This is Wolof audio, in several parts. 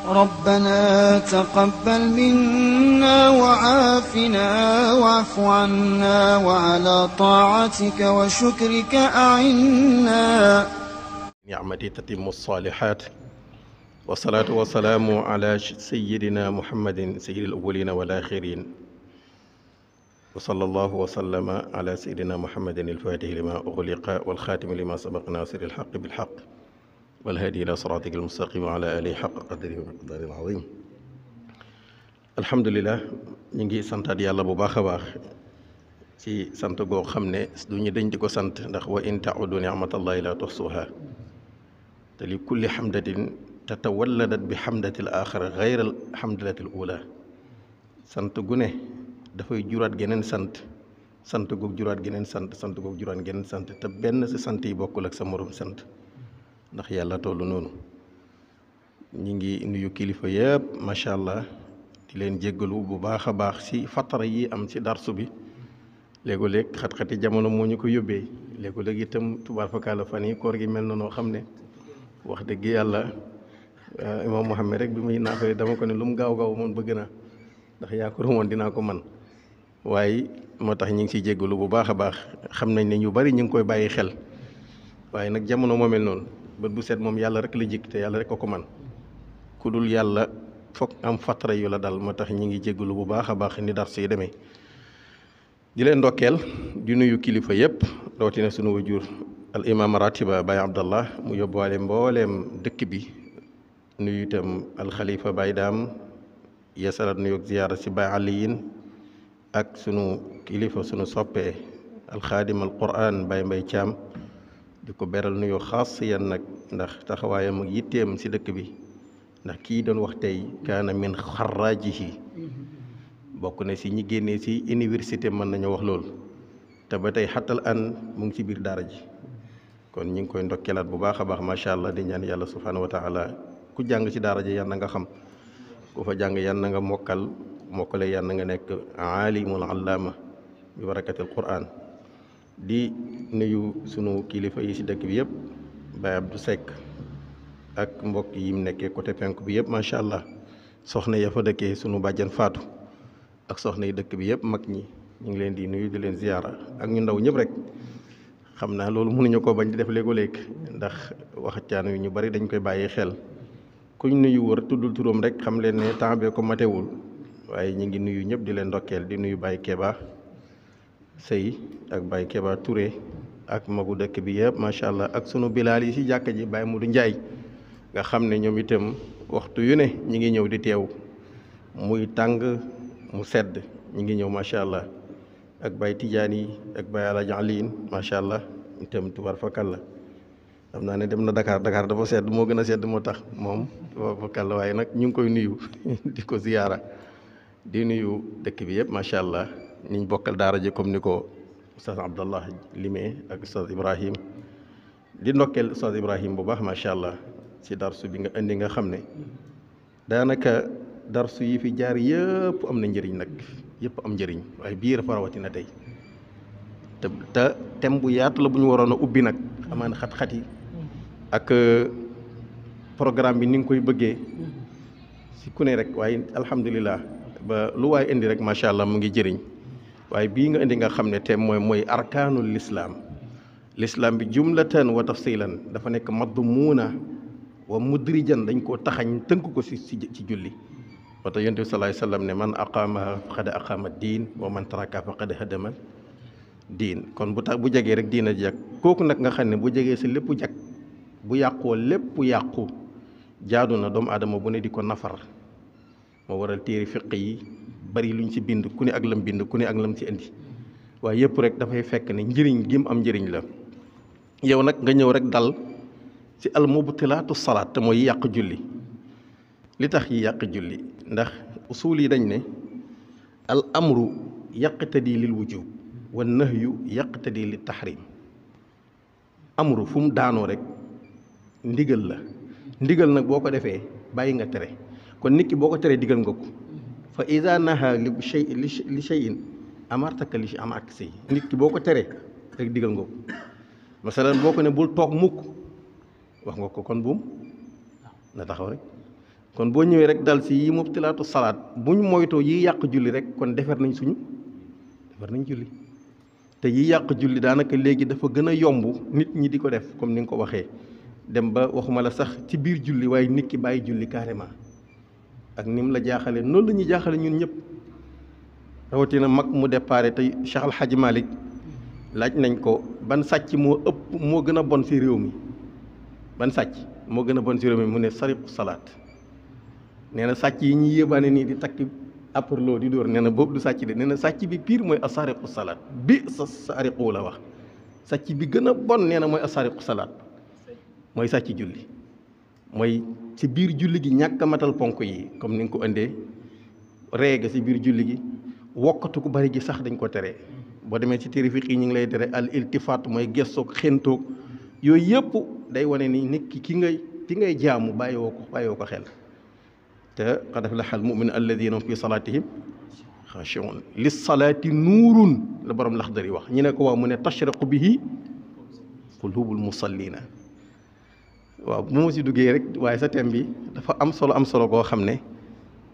ربنا تقبل منا وعافنا واعف عنا وعلى طاعتك وشكرك أعنا. نعمتي تتم الصالحات والصلاة والسلام على سيدنا محمد سيد الأولين والآخرين وصلى الله وسلم على سيدنا محمد الفاتح لما أغلق والخاتم لما سبق ناصر الحق بالحق والهادي إلى صراطك المستقيم وعلى آله حق قدره ومقداره العظيم. alhamdulilah ñu ngi santaat yàlla bu baax a baax ci sant goo xam ne du ñu dañ di ko sant ndax wa in ta'udu ni'matallahi la tuhsuha te li kulli hamdatin tatawalladat bi hamdatil axira gayra hamdatil ula sant gu ne dafay juraat geneen sant goog juraat geneen sant goog juraat geneen sant te benn si sant yi bokkul ak sa morom sant ndax yàlla tollu noonu. ñi ngi nuyu kilifa yëpp macha allah di leen jéggalu bu baax a baax si fatara yi am si darsu bi léego-léeg xat-xati jamono moo ñu ko yóbbee léego-léeg itam tubaar fakala fan yi koor gi mel na noo xam ne wax dëgg yàlla imam Muhammad rek bi muy naafee dama ko ne lu mu gaaw moom bëgg na ndax yaakaar woon dinaa ko man waaye moo tax ñu ngi siy jéggalu bu baax a baax xam nañ ne ñu bari ñu ngi koy bàyyi xel waaye nag jamono moo mel noonu bët bu set moom yàlla rek la jik te yàlla rek ko man ku dul yàlla foog am fatara yu la dal moo tax ñi ngi jéggalu bu baax a baax ni dar si demee di leen ndokkeel di nuyu kilifa yëpp rawatina sunu wajur al imam ratiba Baye Abdallah mu yóbbuwaale mbooleem dëkk bi nuyu itam al xalifa Baye Daam yeesalat nuyoog ziyaara si Baye Aliyin ak sunu kilifa sunu soppee alxaadim al quran Baye Mbay Caam di ko beral nuyoo xaas yan nag ndax taxawaayam ak yitteem si dëkk bi ndax kii doon wax tey kaana min xaraajihi bokk na si ñi génnee si université mën nañu wax loolu te ba tey xattal an mu ngi si biir daara ji kon ñi ngi koy ndokkeelaat bu baax a baax macha allah di ñaan yàlla subhanahu wa taala ku jàng si daara ji yan na nga xam ku fa jàng yan na nga mokkale yan na nga nekk aalimul allaama bi barakatil quran di nuyu sunu kilifa yi si dëkk bi yëpp Baye Abdou Seck ak mbokk yi mu nekkee côté penk bi yëpp macha allah soxna ya fa dëkkee sunu bàjjan Faatu ak soxna yi dëkk bi yëpp mag ñi ñu ngi leen di nuyu di leen ziyaara ak ñu ndaw ñëpp rek xam naa loolu mënuñu ko bañ di def léego-léeg ndax waxtaan wi ñu bari dañ koy bàyyi xel kuñ nuyu wër tuddul turam rek xam leen ne temps bee ko matewul waaye ñu ngi nuyu ñëpp di leen ndokkeel di nuyu Baye Keba Sey ak Baye Keba Touré ak magu dëkk bi yëpp macha allah ak sunu bilaal yi si jàkka ji Baye Modou Ndiaye nga xam ne ñoom itam waxtu yu ne ñi ngi ñëw di teew muy tàng mu sedd ñi ngi ñëw macha allah ak Baye Tidiane yi ak Baye Alaaji Aliin macha allah itam tubaar fakal la xam naa ne dem na Dakar dafa sedd moo gën a sedd moo tax moom tubaar fakal la waaye nag ñu ngi koy nuyu di ko ziyaara di nuyu dëkk bi yëpp macha allah niñ bokkal daara ji comme ni ko Oustaz Abdallah limee ak Oustaz Ibrahim di ndokkeel Oustaz Ibrahim bu baax macha allah si darsu bi nga indi nga xam ne daanaka darsu yi fi jaar yëpp am na njëriñ nag yëpp am njëriñ waaye bii dafa rawatina tey te thème bu yaatu la bu ñu waroon a ubbi nag amaan xat-xat yi ak programme bi ni nga koy bëggee si ku ne rek waaye alhamdulilah ba lu waay indi rek macha allah mu ngi jëriñ waaye bii nga indi nga xam ne thème mooy arkaanul lislaam bi jumlatan wa tafsilan dafa nekk madmuuna wa mudrijan dañ koo taxañ tënk ko ci julli wata yonent bi sallallahu alayhi wasallam ne man aqaamaha faqad aqaama diin wa man taraka faqad hadama diin kon bu jegee rek diina jag kooku nag nga xam ne bu jegee si lépp jag bu yàqoo lépp yàqu jaadu na doomu aadama bu ne di ko nafar moo waral téere fiq yi bari luñ ci bind ku ne ak lam bind ku ne ak lam ci indi waaye yëpp rek dafay fekk ne njëriñ gim am njëriñ la yow nag nga ñëw rek dal ci al mubtilaatu salaat te mooy yàq julli li tax yi yàq julli ndax usul yi dañ ne al amru yaqtadi lil wujub wa nahyu yaqtadi lil tahrim amru fu mu daanoo rek ndigal la ndigal nag boo ko defee bàyyi nga tere kon nit ki boo ko teree digal nga ko fa ida naha li shay'in amartaka li am ak si nit ki boo ko teree rek digal nga ko masalan boo ko ne bul toog mukk wax nga ko kon buum na taxaw rek kon boo ñëwee rek dal si yi mubtilaatu salaat buñ moytoo yi yàq julli rek kon defar nañ julli te yi yàq julli daanaka léegi dafa gën a yomb nit ñi di ko def comme ni nga ko waxee dem ba waxuma la sax ci biir julli waaye nit ki bàyyi julli carrément ak ni mu la jaaxale noonu la ñuy jaaxale ñun ñëpp rawatina mag mu déparé tey Cheikh Al Hadji Malick laaj nañ ko ban sàcc moo gën a bon si réew mi ban sàcc moo gën a bon si réew mi mu ne sariqu salaat nee na sàcc yi ñuy yéebaane nii di takk apparloo di dóor nee na boobu du sàcc de nee na sàcc bi pire mooy asariqu salaat bi sa sariqu la wax sàcc bi gën a bon nee na mooy asariqu salaat mooy sàcc julli mooy ci biir julli gi ñàkk a matal ponk yi comme ni nga ko indee reega ci biir julli gi wokkatu ku bari gi sax dañ ko tere boo demee ci téere fiq yi ñu ngi lay tere al iltifaat mooy gestoog xentoog yooyu yëpp day wane ni nit ki ngay jaamu bàyyoo ko xel te qad aflaha al mu'minuuna alladina hum fi salaatihim xaashi'uun lis salaati nuurun la borom Laxdari wax ñu ne ko waaw mu ne tashriqu bihi quluubul musalliina waaw bu ma si duggee rek waaye sa thème bi dafa am solo koo xam ne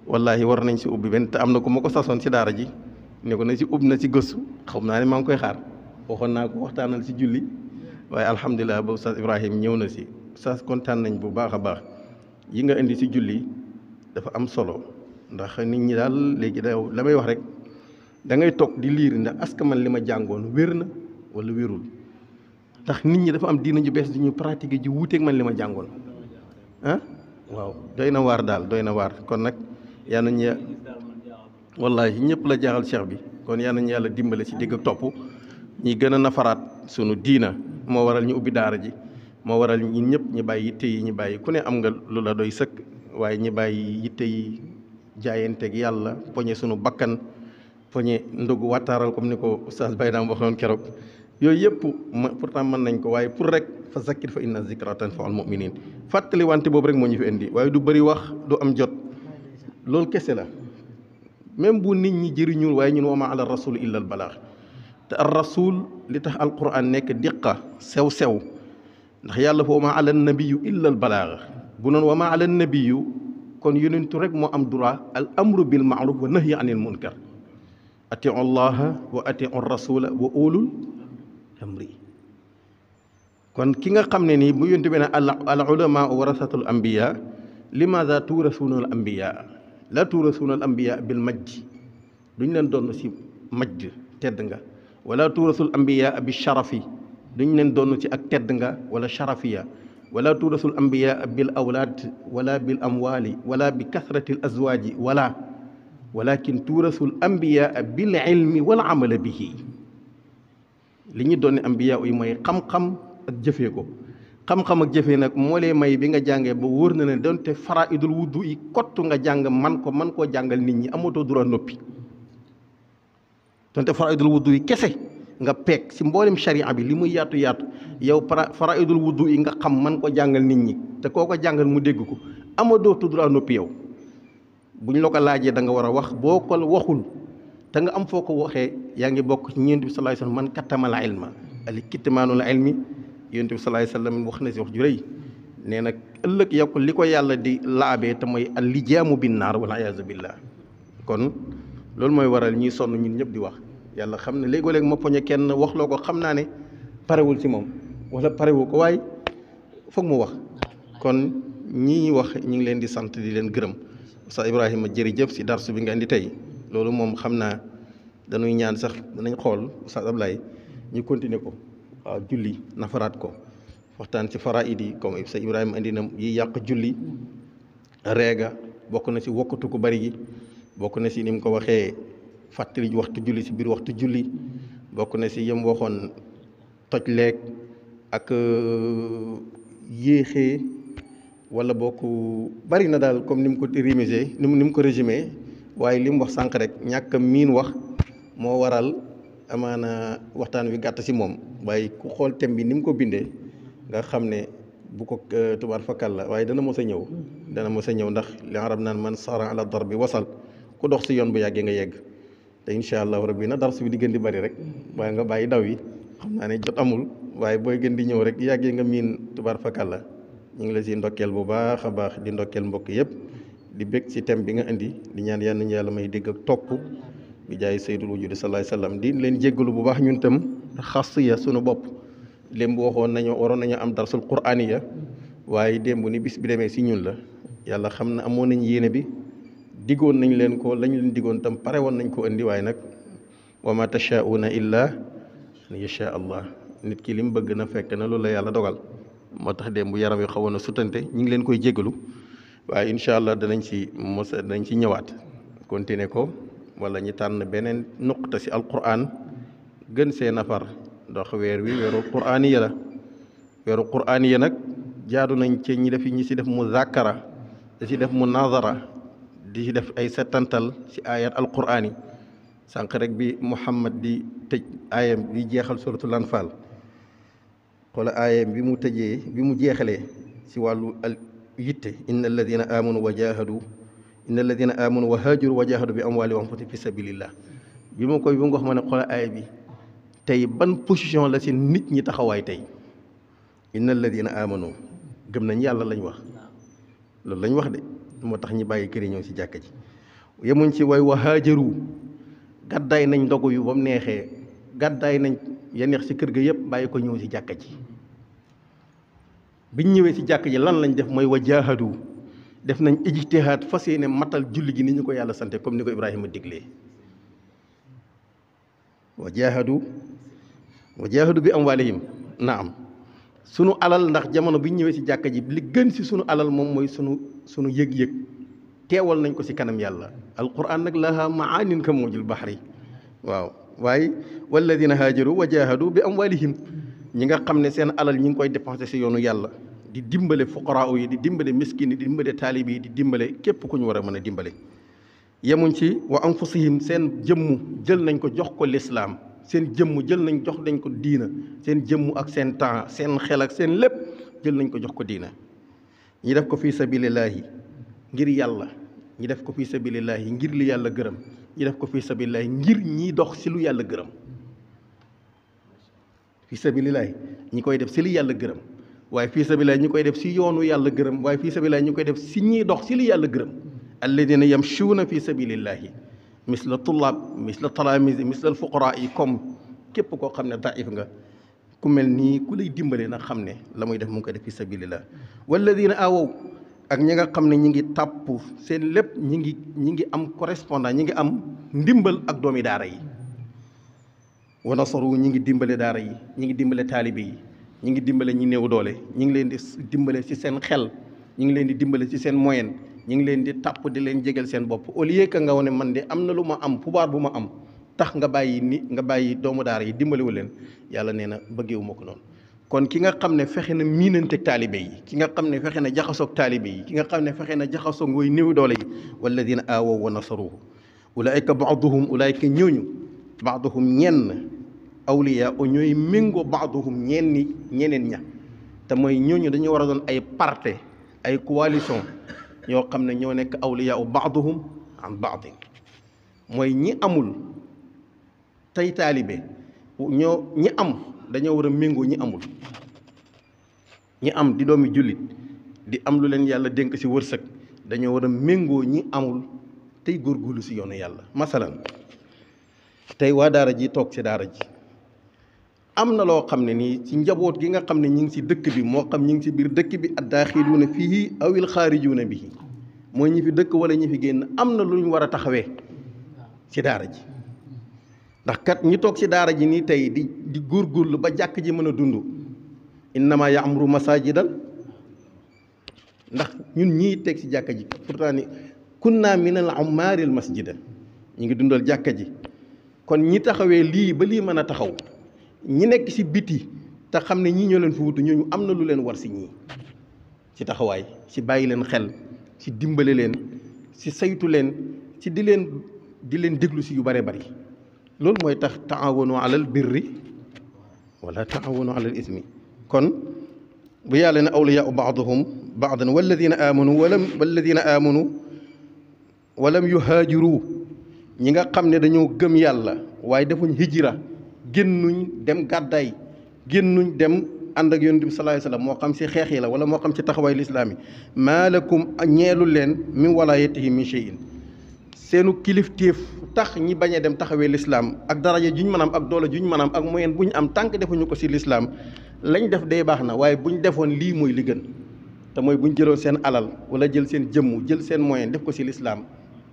wallahi war nañ si ubbi benn te am na ku ma ko sasoon si daara ji ne ko na si ub na si gëstu xam naa ne maa ngi koy xaar waxoon naa ko waxtaanal si julli waaye alhamdulilah ba Oustaz Ibrahim ñëw na si Oustaz kontaan nañ bu baax a baax yi nga indi si julli dafa am solo ndax nit ñi daal léegi la may wax rek da ngay toog di liir ndax aska man li ma jàngoon wér na wala wérul ndax nit ñi dafa am diina ju bees di ñu pratiquer ji wuuteeg man li ma jàngoon ah waaw doy na waar daal doy na waar kon nag yaa nañu wallahi ñëpp la jaaxal cheikh bi kon yaa nañu yàlla dimbale si dégg ak topp ñi gën a nafaraat sunu diina moo waral ñu ubbi daara ji moo waral ñun ñëpp ñi bàyyi yitte yi ñi bàyyi ku ne am nga lu la doy sëkk waaye ñi bàyyi yitte yi jaayanteeg yàlla poñe sunu bakkan poñe ndogu wattaaral comme ni ko oustaz Baydaam waxoon keroog yooyu yëpp pourtant mën nañ ko waaye pour rek fa zakkir fa inna zikra tanfa'ul mu'minin fàttali wante boobu rek moo ñu fi indi waaye du bëri wax du am jot loolu kese la même bu nit ñi jëriñul waaye ñun wa ma ala rasul illa al balaax te ar rasul li tax alquran nekk diqa sew ndax yàlla fa wa ma ala nabiyu illa al balaax bu noonu wa ma ala nabiyu kon yonentu rek moo am droit al amru bil ma'ruf wa nahyi anil munkar atiu allaha wa atiu rasula wa ulul amri kon ki nga xam ne nii bu yonent bi ne al ulama warasatul anbiya limaada tuurasuuna al anbiya la tuurasuuna al anbiya bil majj duñ leen doon ci majj tedd nga wala tuurasul anbiya bi sharafi duñ leen doon ci ak tedd nga wala sharafiya wala tuurasul anbiya bil awlaad wala bil amwaali wala bi kasrati al azwaaji walakin tuurasul anbiya bil ilmi wal amala bihi li ñu doon anbiya yi mooy xam-xam ak jëfee ko xam-xam ak jëfee nag moo lay may bi nga jàngee ba wóor na ne donte faraidul wudu yi kottu nga jàng man koo jàngal nit ñi amatoo droit noppi donte faraidul wudu yi kese nga peeg si mboolem sharia bi li muy yaatu yow faraidul wudu yi nga xam man ko jàngal nit ñi te koo ko jàngal mu dégg ko amatoo droit noppi yow buñ la ko laajee da nga war a wax boo ko waxul te nga am foo ko waxee yaa ngi bokk ci Yonent bi sallallahu alayhi wasallam man kattamal ilma al kitmaanul ilmi Yonent bi sallallahu alayhi wasallam wax na si wax ju rëy nee na ëllëg yow li ko yàlla di laabee te mooy al lijaamu bin naar wal iyaazu billah kon loolu mooy waral ñuy sonn ñun ñëpp di wax yàlla xam ne léegoo-léeg ma poñe kenn wax loo ko xam naa ne parewul si moom wala parewu ko waaye foog mu wax kon ñii wax ñu ngi leen di sant di leen gërëm Oustaz Ibrahima jërëjëf si darsu bi nga indi tey loolu moom xam naa dañuy ñaan sax danañ xool Oustaz Ablaye ñu continuer ko waaw julli nafaraat ko waxtaan ci faraid yi comme Oustaz Ibrahima indi na yi yàq julli reega bokk na si wokkatu ko bari gi bokk na si ni mu ko waxee fàttali waxtu julli si biir waxtu julli bokk na si yëm waxoon toj leeg ak yéexee wala bokk bari na daal comme ni mu ko rimisé ni mu ko résumé waaye li mu wax sànq rek ñàkk miin wax moo waral amaana waxtaan wi gàtt si moom waaye ku xool thème bi ni mu ko bindee nga xam ne bu ko tubaar fakal la waaye dana mos a ñëw ndax li arab naan man sara ala darbi wasal ku dox si yoon bu yàggee nga yegg te incha allahu rabbi na dars bi di gën di bari rek waaye nga bàyyi daw yi xam naa ne jot amul waaye booy gën di ñëw rek yàggee nga miin tubaar fakal la ñu ngi la si ndokkeel bu baax a baax di ndokkeel mbokk yëpp di bég ci thème bi nga indi di ñaan yal nañu yàlla may dégg ak topp bi jaay sayyidul wujudi sallallahu alayhi wasallam di leen jéggalu bu baax ñun tam xasiya sunu bopp démb waxoon nañu waroon nañu am darsul quraaniya waaye démb ni bis bi demee si ñun la yàlla xam na amoon nañ yéene bi diggoon nañ leen ko lañ leen diggoon tam pare woon nañ ko indi waaye nag wa ma tashaa'una illa an yasha allah nit ki li mu bëgg na fekk na loolu la yàlla dogal moo tax démb yaram yi xawoon na sutante ñu ngi leen koy jéggalu waaye incha allah danañ ci ñëwaat continuer ko wala ñu tànn beneen nuqta si alquran gën see nafar ndax weer wi weeru quraaniya la weeru quraaniya nag jaadu nañ ci ñi si def muzaakara da si def munazara di si def ay settantal si ayat alquran yi sànq rek bi Muhammad di tëj aayam di jeexal suratul anfal xoola aayam bi mu tëjee bi mu jeexalee si wàllu yitte inna alladina amanu wa haajaru wa jahadu bi amwaalihim wa anfusihim fi sabilillah bi mu ko wax ma ne xoola aaya bi tey ban position la si nit ñi taxawaay tey inna alladina amanu gëm nañ yàlla lañ wax loolu lañ wax de moo tax ñi bàyyi kër yi ñëw si jàkka ji yemuñ ci way wa haajaru gàddaay nañ ndogu yu ba mu neexee gàddaay nañ ya neex si kër ga yëpp bàyyi ko ñëw si jàkka ji biñ ñëwee si jàkka ji lan lañ def mooy wa jaahadu def nañ ijtihaad fas yéene matal julli gi ni ñu ko yàlla sante comme ni ko Ibrahima diglee wa jaahadu bi amwaalihim naam sunu alal ndax jamono biñ ñëwee si jàkka ji li gën si sunu alal moom mooy sunu yëg-yëg teewal nañ ko si kanam yàlla alquran nag laha maanin ka mawjil bahri waaw waaye walladina haajaru wa jahadu bi amwalihim ñi nga xam ne seen alal ñi ngi koy dépensé si yoonu yàlla di dimbale fuqaraa yi di dimbale miskin yi di dimbale taalib yi di dimbale képp ku ñu war a mën a dimbale yemuñ ci wa anfusihim seen jëmmu jël nañ ko jox ko lislaam seen jëmm jël nañ jox nañ ko diina seen jëmm ak seen temps seen xel ak seen lépp jël nañ ko jox ko diina ñi def ko fii sabilillahi ngir yàlla ñi def ko fii sabilillahi ngir li yàlla gërëm ñi def ko fii sabilillahi ngir ñi dox si lu yàlla gërëm fii sabilillahi ñi koy def si li yàlla gërëm waaye fii sabilillahi ñi koy def si yoonu yàlla gërëm waaye fii sabilillahi ñi koy def si ñiy dox si li yàlla gërëm alladina yamshuuna fii sabilillahi misla tullaab misla talamise misla fuqaraa yi comme képp koo xam ne daif nga ku mel nii ku lay dimbale nag xam ne la muy def mu ngi koy def fi sabilillah walladina awaw ak ñi nga xam ne ñi ngi tàpp seen lépp ñi ngi am correspondant ñi ngi am ndimbal ak doomi daara yi wa nasaru ñi ngi dimbale daara yi ñi ngi dimbale taalibe yi ñi ngi dimbale ñi néew doole ñi ngi leen di dimbale ci seen xel ñi ngi leen di dimbale ci seen moyen ñi ngi leen di tàpp di leen jégal seen bopp au lieu que nga wane man de am na lu ma am pouvoir bu ma am tax nga bàyyi doomu daara yi dimbaliwu leen yàlla nee na bëggeewu ma ko noonu kon ki nga xam ne fexe na miinanteeg taalibe yi ki nga xam ne fexe na jaxasoog taalibe yi ki nga xam ne fexe na jaxasoog way néew doole yi walladina aawaw wa nasaruhu ulaayka ñooñu baaduhum ñenn awliya o ñooy méngoo baaduhum ñeneen ña te mooy ñooñu dañu war a doon ay parte ay coalition ñoo xam ne ñoo nekk awliya u baaduhum an baadin mooy ñi amul tey taalibe ñi am dañoo war a méngoo ñi amul ñi am di doomi jullit di am lu leen yàlla dénk ci wërsëg dañoo war a méngoo ñi amul tey góorgóorlu ci yoonu yàlla masalan tey waa daara ji toog ci daara ji am na loo xam ne nii ci njaboot gi nga xam ne ñi ngi ci dëkk bi moo xam ñi ngi ci biir dëkk bi addaaxiluuna fiihi awil xaarijuuna bihi mooy ñi fi dëkk wala ñi fi génn am na lu ñu war a taxawee ci daara ji ndax kat ñi toog ci daara ji nii tey di góorgóorlu ba jàkk ji mën a dund innama yaamuru masajidal ndax ñun ñii teg ci jàkka ji pourtant ni kunna minal ummaaril masjida ñu ngi dundal jàkka ji kon ñi taxawee lii ba lii mën a taxaw ñi nekk ci biti te xam ne ñii ñoo leen fi wutu ñooñu am na lu leen war ci ñii ci taxawaay ci bàyyi leen xel ci dimbale leen ci saytu leen ci di leen déglu ci yu bare bari loolu mooy tax taawanu alal birri wala taawanu alal ismi kon bu yàlla ne awliyaau baaduhum baadan walladina amanu walam yuhaajiru ñi nga xam ne dañoo gëm yàlla waaye defuñ hijra génnuñ dem gàddaay génnuñ dem ànd ak yonent bi sallallahu alayhi wasallam moo xam si xeex yi la wala moo xam ci taxawaay lislaam yi maa lakum ñeelul leen min walaayatihi min shay'in seenu kilifteef tax ñi bañ a dem taxawee lislaam ak daraja juñ mën a am ak doole juñ mën a am ak moyen bu ñu am tànk defuñu ko si lislaam lañ def day baax na waaye buñ defoon lii mooy li gën te mooy buñ jëloon seen alal wala jël seen jëmm jël seen moyen def ko si lislaam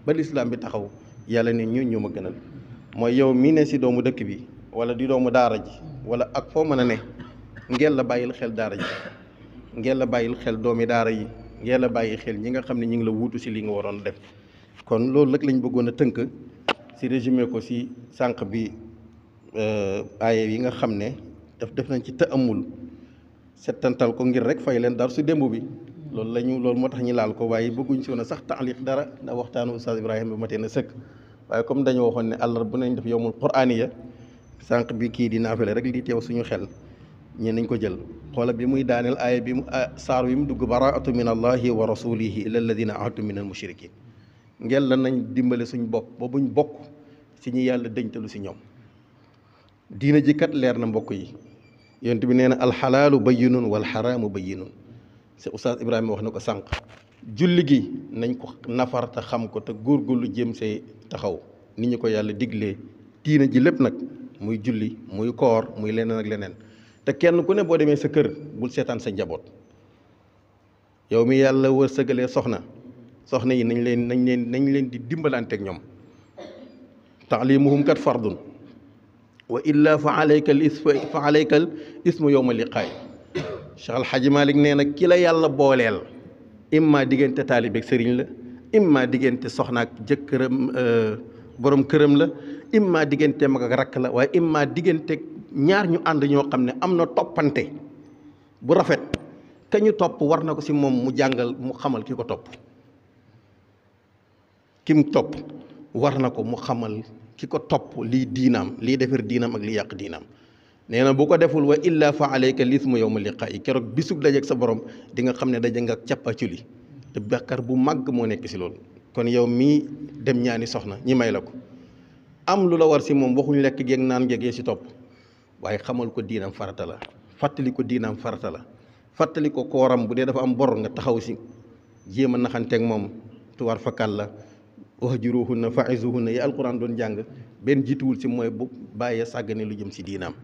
ba lislaam bi taxaw yàlla ne ñoo ma gënal mooy yow mii ne si doomu dëkk bi wala di doomu daara ji wala ak foo mën a ne ngeen la bàyyil xel daara ji ngeen la bàyyil xel doomi daara yi ngeen la bàyyi xel ñi nga xam ne ñi ngi la wuutu si li nga waroon def kon loolu nag lañ bëggoon a tënk si résumé ko si sànq bi aaye yi nga xam ne def nañ ci ta'ammul settantal ko ngir rek fay leen dar su démb bi loolu moo tax ñu laal ko waaye bëgguñ si woon a sax taaliq dara ndax waxtaanu Oustaz Ibrahima bi matee na sëkk waaye comme dañoo waxoon ne àllar bu nañ def yowmul quraaniya sànq bi kii di naafale rek li teew suñu xel ñe nañ ko jël xoola bi muy daaneel aaya bi mu saar wi mu dugg baraatu min allahi wa rasulihi ila alladina ahadtum min al mushrikin ngel la nañ dimbale suñ bopp ba buñ bokk si ñi yàlla dëñtalu si ñoom diina ji kat leer na mbokk yi yonent bi nee na alxalaalu bayyinun wal xaraamu bayyinun c'est Oustaz Ibrahima wax na ko sànq julli gi nañ ko nafar te xam ko te góorgóorlu jëm see taxaw ni ñu ko yàlla diglee diina ji lépp nag muy julli muy koor muy leneen ak leneen te kenn ku ne boo demee sa kër bul seetaan sa njaboot yow mi yàlla wërsëgalee soxna yi nañ leen di dimbalanteeg ñoom taalimuhum kat fardun wa illa fa alayka al ismu yawma liqaay Cheikh Al Hadji Malick nee na ki la yàlla booleel imma diggante taalibeeg sëriñ la imma diggante soxna ak jëkkëram borom këram la imma diggante mag ak rakk la waaye imma diggante ñaar ñu ànd ñoo xam ne am na toppante bu rafet ka ñu topp war na ko si moom mu jàngal mu xamal ki ko topp ki mu topp war na ko mu xamal ki ko topp lii diinaam lii defar diinaam ak lii yàq diinaam nee na bu ko deful wa illa fa alayka lismu yawma liqaa'i keroog bisub dajeeg sa borom di nga xam ne daje nga cappaculi te bàkkaar bu màgg moo nekk si loolu kon yow mii dem ñaani soxna ñi may la ko am lu la war si moom waxuñ lekk geeg naan geeg yee si topp waaye xamal ko diinam farata la fàttali ko diinam farata la fàttali ko kooram bu dee dafa am bor nga taxaw si jéem a naxanteeg moom tuwar fakal la wahjuruhunna fa'izuhunna yi alquran doon jàng benn jiituwul si mooy bu bàyyee sàggane lu jëm si diinaam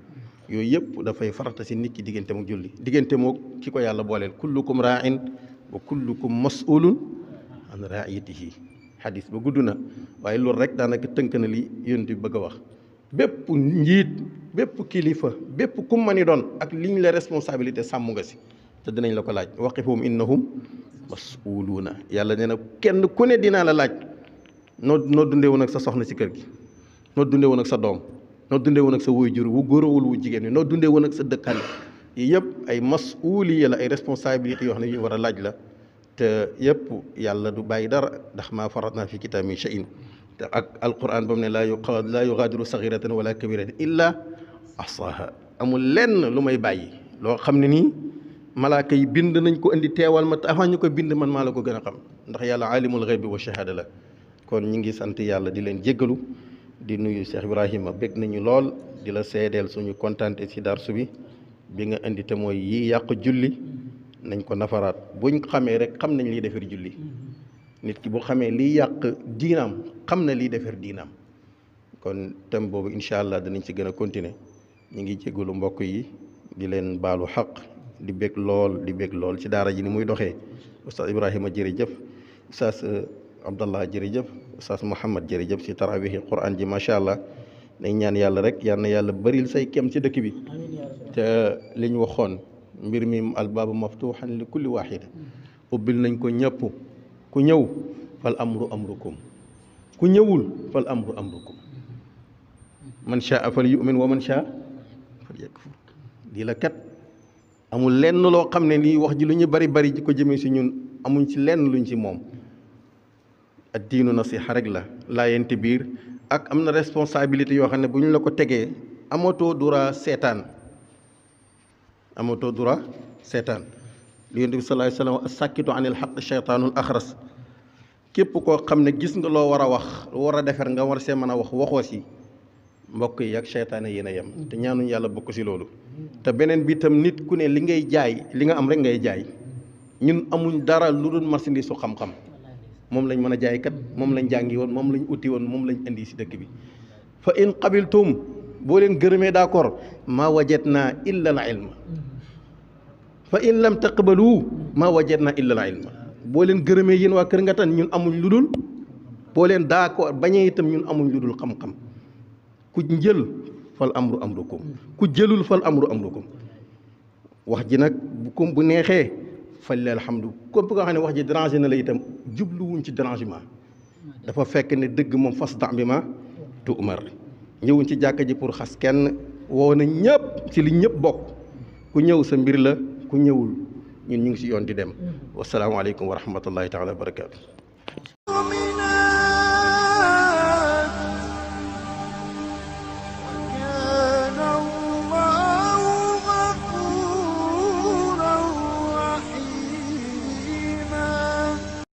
yooyu yëpp dafay farata si nit ki diggante mu julli diggante moo ki ko yàlla booleel kullukum raa'in wa kullukum mas'ulun an ra'iyatihi xadis ba gudd na waaye loolu rek daanaka tënk na li yonent bi bëgg a wax bépp njiit bépp kilifa bépp ku mën ni doon ak liñ la responsabilité sàmm nga si te dinañ la ko laaj waqifuhum innahum mas'uluuna yàlla nee na kenn ku ne dinaa la laaj noo dundee woon ak sa soxna si kër gi noo dundee woon ak sa doom noo dundee woon ak sa waajur wu góorawul wu jigéen wi noo dundee woon ak sa dëkkaale yi yëpp ay mas'uliya la ay responsabilités yoo xam ne yu war a laaj la te yëpp yàlla du bàyyi dara ndax maa faratna fi kitaab min shay'in te ak alquran ba mu ne laa yugaadiru saghiratan wala kabiratan illa ahsaha amul lenn lu may bàyyi loo xam ne nii malaaka yi bind nañ ko indi teewal ma te avant ñu ko bind man maa la ko gën a xam ndax yàlla alimul ghaybi wa shahada la kon ñu ngi sant yàlla di leen jéggalu di nuyu Cheikh Ibrahima bég nañu lool di la seedeel suñu kontante ci darsu bi nga indi te mooy yi yàq julli nañ ko nafaraat buñ xamee rek xam nañ liy defar julli nit ki bu xamee liy yàq diinaam xam na liy defar diinaam kon thème boobu incha allah danañ ci gën a continuer ñu ngi jéggalu mbokk yi di leen baalu xaq di bég lool ci daara ji ni muy doxee Oustaz Ibrahima jërëjëf Oustaz Abdallah jërëjëf Oustaz Mouhamad jërëjëf si tarawih Quran ji macha allah nañ ñaan yàlla rek yal na yàlla bëril say kem ci dëkk bi te li ñu waxoon mbir mi albaabu maftuhan li kulli waahid ubbil nañ ko ñëpp ku ñëw fal amru amrukum ku ñëwul fal amru amrukum man shaa fal yu'min wa man shaa fal yakfur lii la kat amul lenn loo xam ne lii wax ji lu ñu bari ji ko jëmee si ñun amuñ ci lenn luñ ci moom ad diinu nasiha rek la laayante biir ak am na responsabilité yoo xam ne bu ñu la ko tegee amatoo dura seetaan li yonent bi sallallahu alayhi wa sallam as-sakitu anil haqq shaytaanul axras képp koo xam ne gis nga loo war a wax lu war a defar nga war see mën a wax waxoo si mbokk yi ak seytaane yéen a yem te ñaanuñ yàlla bokk si loolu te beneen bi itam nit ku ne li ngay jaay li nga am rek ngay jaay ñun amuñ dara lu dul marchandise su xam-xam moom lañ mën a jaay kat moom lañ jàngi woon moom lañ uti woon moom lañ indi si dëkk bi fa in qabiltum boo leen gërëmee d'accord maa wajadna illa al ilma fa in lam taqbalu maa wajadna illa al ilma boo leen gërëmee yéen waa Kër Ngatan ñun amuñ lu dul boo leen d'accord bañee itam ñun amuñ lu dul xam-xam ku njël fal amru amrukum ku jëlul fal amru amrukum wax ji nag bu neexee fallil alhamdu comme bu nga xam ne wax ji dérangé na la itam jubluwuñ ci dérangement dafa fekk ne dëgg moom fasda' bimaa tu'mar ñëwuñ ci jàkka ji pour xas kenn woo na ñëpp ci li ñëpp bokk ku ñëw sa mbir la ku ñëwul ñun ñu ngi si yoon di dem wasalaamaaleykum wa rahmatullahi taala wa barakaatu